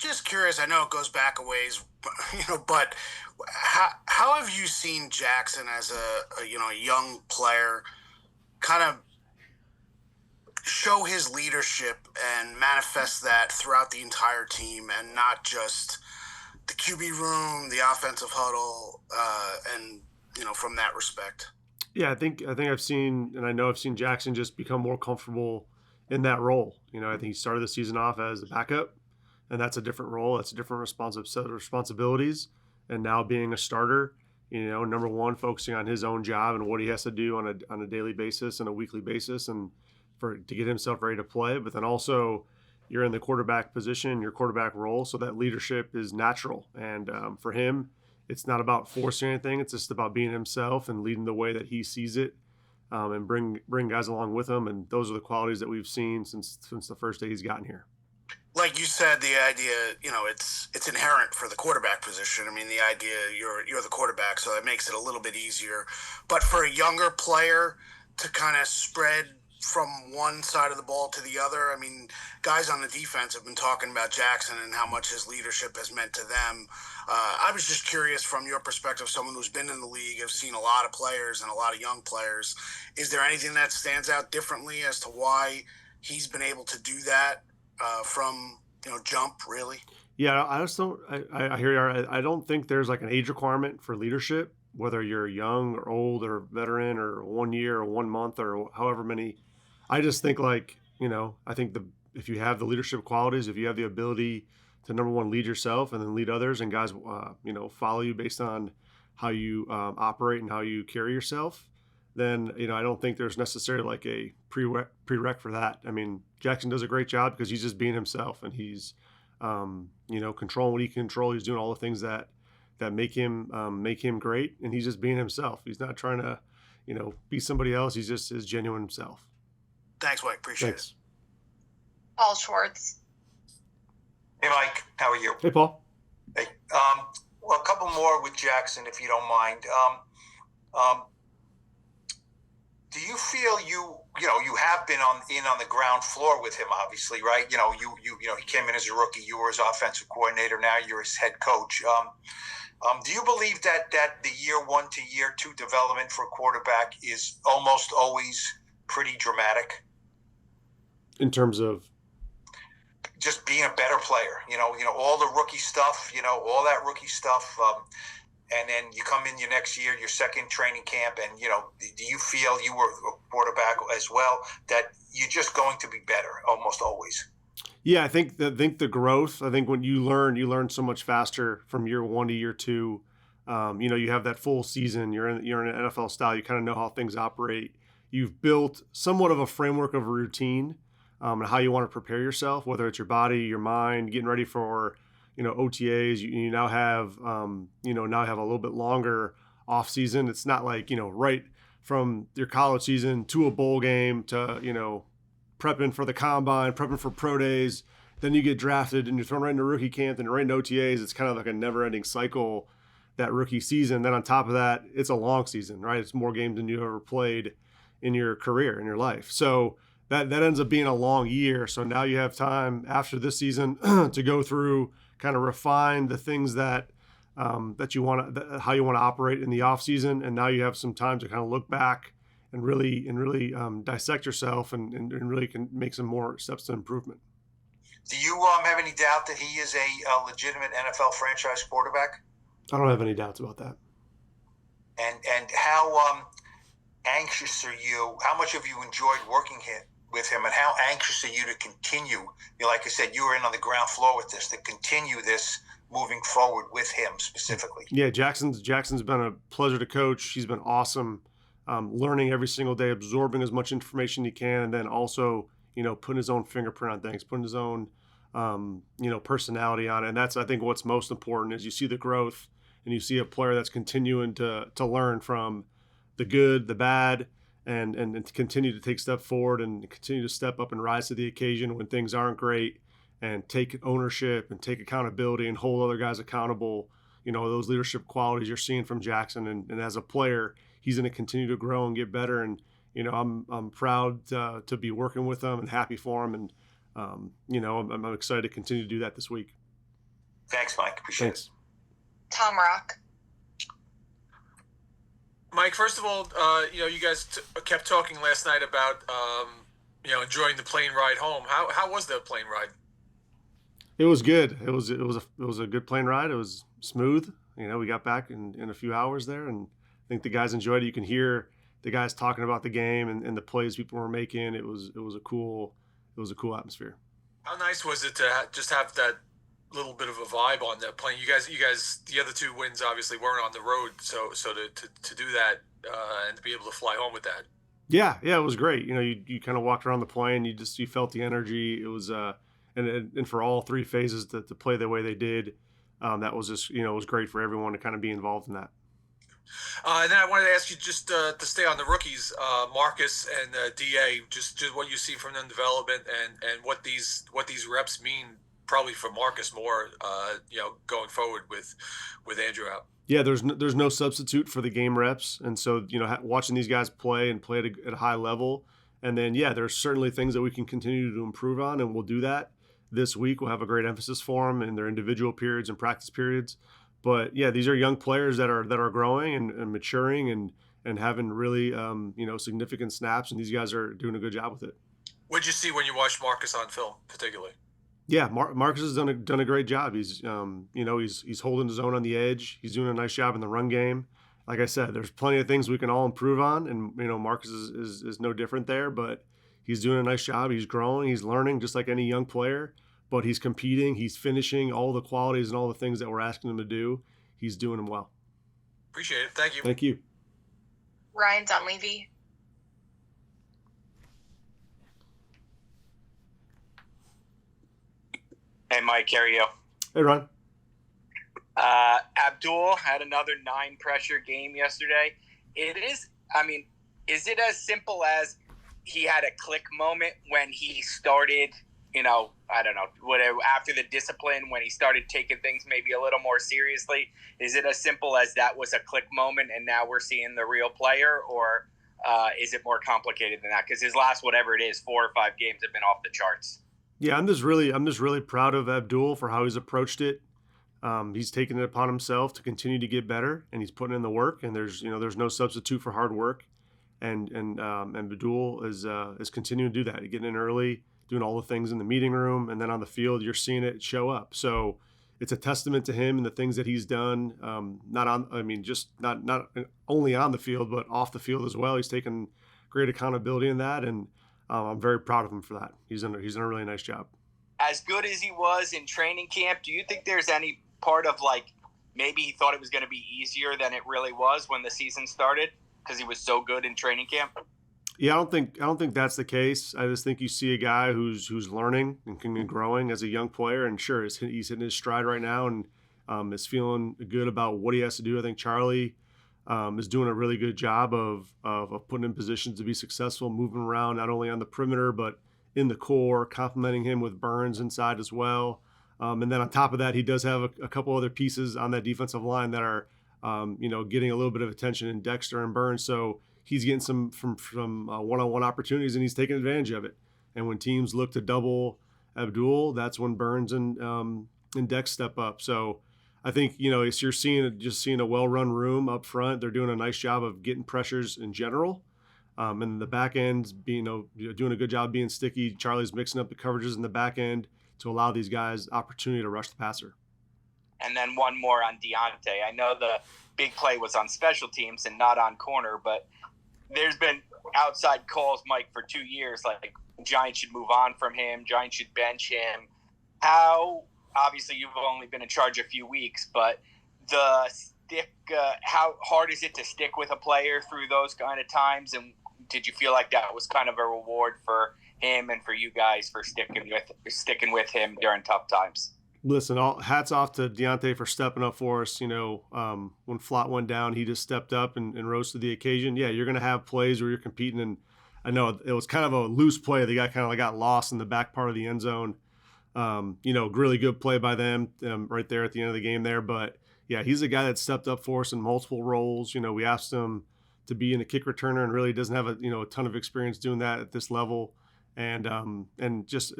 just curious. I know it goes back a ways, but how have you seen Jackson as a young player kind of show his leadership and manifest that throughout the entire team, and not just the QB room, the offensive huddle, and from that respect? Yeah, I think I've seen, and I know I've seen Jackson just become more comfortable in that role. I think he started the season off as a backup, and that's a different role. That's a different set of responsibilities. And now being a starter, number one, focusing on his own job and what he has to do on a daily basis and a weekly basis, and to get himself ready to play. But then also, you're in the quarterback position, your quarterback role, so that leadership is natural. And for him, it's not about forcing anything. It's just about being himself and leading the way that he sees it, and bring guys along with him. And those are the qualities that we've seen since the first day he's gotten here. Like you said, the idea, it's inherent for the quarterback position. I mean, the idea you're the quarterback, so that makes it a little bit easier. But for a younger player to kind of spread from one side of the ball to the other, I mean, guys on the defense have been talking about Jackson and how much his leadership has meant to them. I was just curious, from your perspective, someone who's been in the league, have seen a lot of players and a lot of young players. Is there anything that stands out differently as to why he's been able to do that from jump, really? Yeah, I just don't. I hear you. I don't think there's like an age requirement for leadership, whether you're young or old or veteran or 1 year or 1 month or however many. I just think I think if you have the leadership qualities, if you have the ability to, number one, lead yourself and then lead others, and guys follow you based on how you operate and how you carry yourself, then I don't think there's necessarily like a prereq for that. I mean, Jackson does a great job because he's just being himself, and he's controlling what he can control. He's doing all the things that make him great, and he's just being himself. He's not trying to be somebody else. He's just his genuine himself. Thanks, Mike. Appreciate Thanks. it. Paul Schwartz. Hey, Mike. How are you? Hey, Paul. Hey. Well, a couple more with Jackson, if you don't mind. Do you feel you have been on the ground floor with him, obviously, right? He came in as a rookie. You were his offensive coordinator. Now you're his head coach. Do you believe that the year 1 to year 2 development for a quarterback is almost always pretty dramatic? In terms of just being a better player, all the rookie stuff, all that rookie stuff, and then you come in your next year, your second training camp, and do you feel you were a quarterback as well, that you're just going to be better almost always? Yeah, I think the growth. I think when you learn so much faster from year 1 to year 2. You have that full season. You're in an NFL style. You kind of know how things operate. You've built somewhat of a framework of a routine, and how you want to prepare yourself, whether it's your body, your mind, getting ready for OTAs. You now have a little bit longer off season. It's not like right from your college season to a bowl game to prepping for the combine, prepping for pro days. Then you get drafted and you're thrown right into rookie camp and right into OTAs. It's kind of like a never-ending cycle, that rookie season. Then on top of that, it's a long season, right? It's more games than you ever played in your career, in your life. So that ends up being a long year. So now you have time after this season to go through, kind of refine the things that you want to, how you want to operate in the off season. And now you have some time to kind of look back and really dissect yourself and really can make some more steps to improvement. Do you have any doubt that he is a legitimate NFL franchise quarterback? I don't have any doubts about that. And how anxious are you? How much have you enjoyed working with him, and how anxious are you to continue? Like I said, you were in on the ground floor with this, to continue this moving forward with him specifically. Yeah, Jackson's been a pleasure to coach. He's been awesome, learning every single day, absorbing as much information he can, and then also putting his own fingerprint on things, putting his own personality on it. And that's, I think, what's most important is you see the growth, and you see a player that's continuing to learn from the good, the bad, and to continue to take step forward and continue to step up and rise to the occasion when things aren't great, and take ownership and take accountability and hold other guys accountable. Those leadership qualities you're seeing from Jackson, and as a player, he's going to continue to grow and get better. And I'm proud to be working with him and happy for him, and I'm excited to continue to do that this week. Thanks, Mike. Appreciate Thanks. it. Tom Rock. Mike, first of all, you guys kept talking last night about enjoying the plane ride home. How was the plane ride? It was good. It was a good plane ride. It was smooth. We got back in a few hours there, and I think the guys enjoyed it. You can hear the guys talking about the game and the plays people were making. It was a cool atmosphere. How nice was it to just have that little bit of a vibe on that plane? You guys, the other two wins obviously weren't on the road, so to do that and to be able to fly home with that. Yeah, it was great. You kind of walked around the plane. You felt the energy. It was and for all three phases to play the way they did, that was just it was great for everyone to kind of be involved in that. And then I wanted to ask you just to stay on the rookies, Marcus and Da, just what you see from them development and what these reps mean probably for Marcus more, going forward with Andrew out. Yeah, there's no substitute for the game reps, and so watching these guys play and play at a high level, and then there's certainly things that we can continue to improve on, and we'll do that this week. We'll have a great emphasis for them in their individual periods and practice periods. But these are young players that are growing and maturing and having really significant snaps, and these guys are doing a good job with it. What did you see when you watched Marcus on film, particularly? Yeah, Marcus has done a great job. He's he's holding his own on the edge. He's doing a nice job in the run game. Like I said, there's plenty of things we can all improve on, and Marcus is no different there. But he's doing a nice job. He's growing. He's learning just like any young player. But he's competing. He's finishing all the qualities and all the things that we're asking him to do. He's doing them well. Appreciate it. Thank you. Thank you. Ryan Dunleavy. Hey, Mike, how are you? Hey, Ron. Abdul had another 9 pressure game yesterday. Is it as simple as he had a click moment when he started, I don't know, whatever, after the discipline, when he started taking things maybe a little more seriously? Is it as simple as that was a click moment and now we're seeing the real player, or is it more complicated than that? Because his last, whatever it is, 4 or 5 games have been off the charts. Yeah, I'm just really proud of Abdul for how he's approached it. He's taken it upon himself to continue to get better, and he's putting in the work. And there's no substitute for hard work. And Abdul is continuing to do that, getting in early, doing all the things in the meeting room, and then on the field, you're seeing it show up. So it's a testament to him and the things that he's done. Not only on the field, but off the field as well. He's taken great accountability in that, and I'm very proud of him for that. He's done a really nice job. As good as he was in training camp, do you think there's any part of maybe he thought it was going to be easier than it really was when the season started because he was so good in training camp? Yeah, I don't think that's the case. I just think you see a guy who's learning and growing as a young player, and sure, he's hitting his stride right now and is feeling good about what he has to do. I think Charlie is doing a really good job of putting him in positions to be successful, moving around not only on the perimeter but in the core, complementing him with Burns inside as well. And then on top of that, he does have a couple other pieces on that defensive line that are getting a little bit of attention in Dexter and Burns. So he's getting some from one-on-one opportunities, and he's taking advantage of it. And when teams look to double Abdul, that's when Burns and Dex step up. So I think you're seeing a well-run room up front. They're doing a nice job of getting pressures in general, and the back end doing a good job being sticky. Charlie's mixing up the coverages in the back end to allow these guys opportunity to rush the passer. And then one more on Deontay. I know the big play was on special teams and not on corner, but there's been outside calls, Mike, for 2 years, like Giants should move on from him, Giants should bench him. How, obviously you've only been in charge a few weeks, but how hard is it to stick with a player through those kind of times? And did you feel like that was kind of a reward for him and for you guys for sticking with him during tough times? Listen, hats off to Deontay for stepping up for us. When Flott went down, he just stepped up and rose to the occasion. Yeah, you're going to have plays where you're competing, and I know it was kind of a loose play. The guy kind of got lost in the back part of the end zone. Really good play by them right there at the end of the game there. But yeah, he's a guy that stepped up for us in multiple roles. We asked him to be in a kick returner, and really doesn't have a ton of experience doing that at this level. and just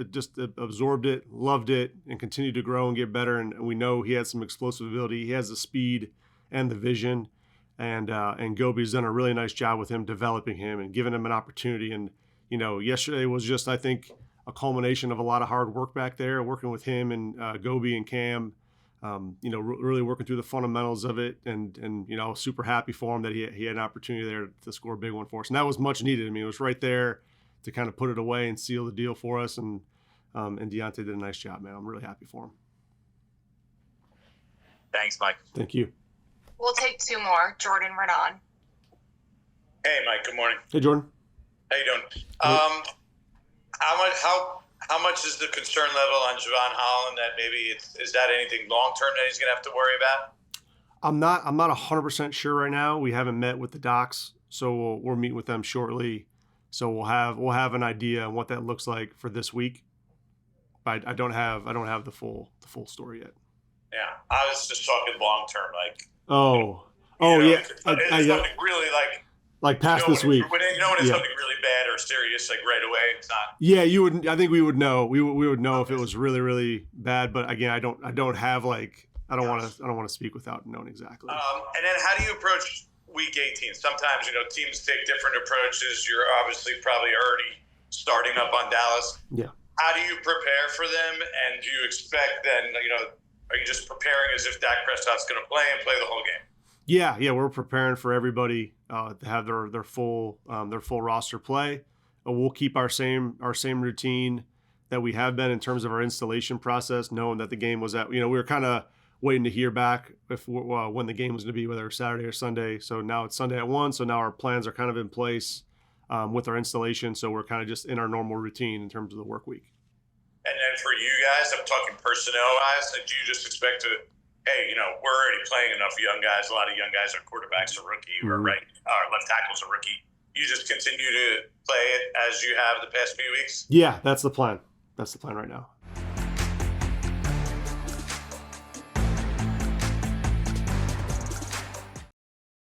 absorbed it, loved it, and continued to grow and get better. And we know he has some explosive ability. He has the speed and the vision, and Gobi's done a really nice job with him, developing him and giving him an opportunity. And yesterday was just, I think, a culmination of a lot of hard work back there, working with him and Gobi and Cam. Really working through the fundamentals of it, and I was super happy for him that he had an opportunity there to score a big one for us, and that was much needed. I mean, it was right there to kind of put it away and seal the deal for us, and Deontay did a nice job, man. I'm really happy for him. Thanks, Mike. Thank you. We'll take two more. Jordan Renan. Hey, Mike. Good morning. Hey, Jordan. How you doing? How much is the concern level on Javon Holland that maybe is that anything long term that he's going to have to worry about? I'm not 100% sure right now. We haven't met with the docs, so we're meeting with them shortly. So we'll have an idea on what that looks like for this week. But I don't have the full story yet. Yeah, I was just talking long term, like. Yeah. It's something really like past this week. When it's something really bad or serious, like right away, it's not. Yeah, I think we would know. We would know if it was really, really bad. But again, I don't have I don't want to speak without knowing exactly. And then how do you approach week 18? Sometimes teams take different approaches. You're obviously probably already starting up on Dallas. Yeah. How do you prepare for them? And do you expect then are you just preparing as if Dak Prescott's going to play and play the whole game? Yeah, we're preparing for everybody to have their full roster play. We'll keep our same routine that we have been in terms of our installation process, knowing that the game was we were kind of waiting to hear back when the game was going to be, whether it was Saturday or Sunday. So now it's Sunday at 1. So now our plans are kind of in place with our installation. So we're kind of just in our normal routine in terms of the work week. And then for you guys, I'm talking personnel-wise, do you just expect to, hey, we're already playing enough young guys. A lot of young guys are quarterbacks are rookie, or left tackles are rookie. You just continue to play it as you have the past few weeks? Yeah, that's the plan. That's the plan right now.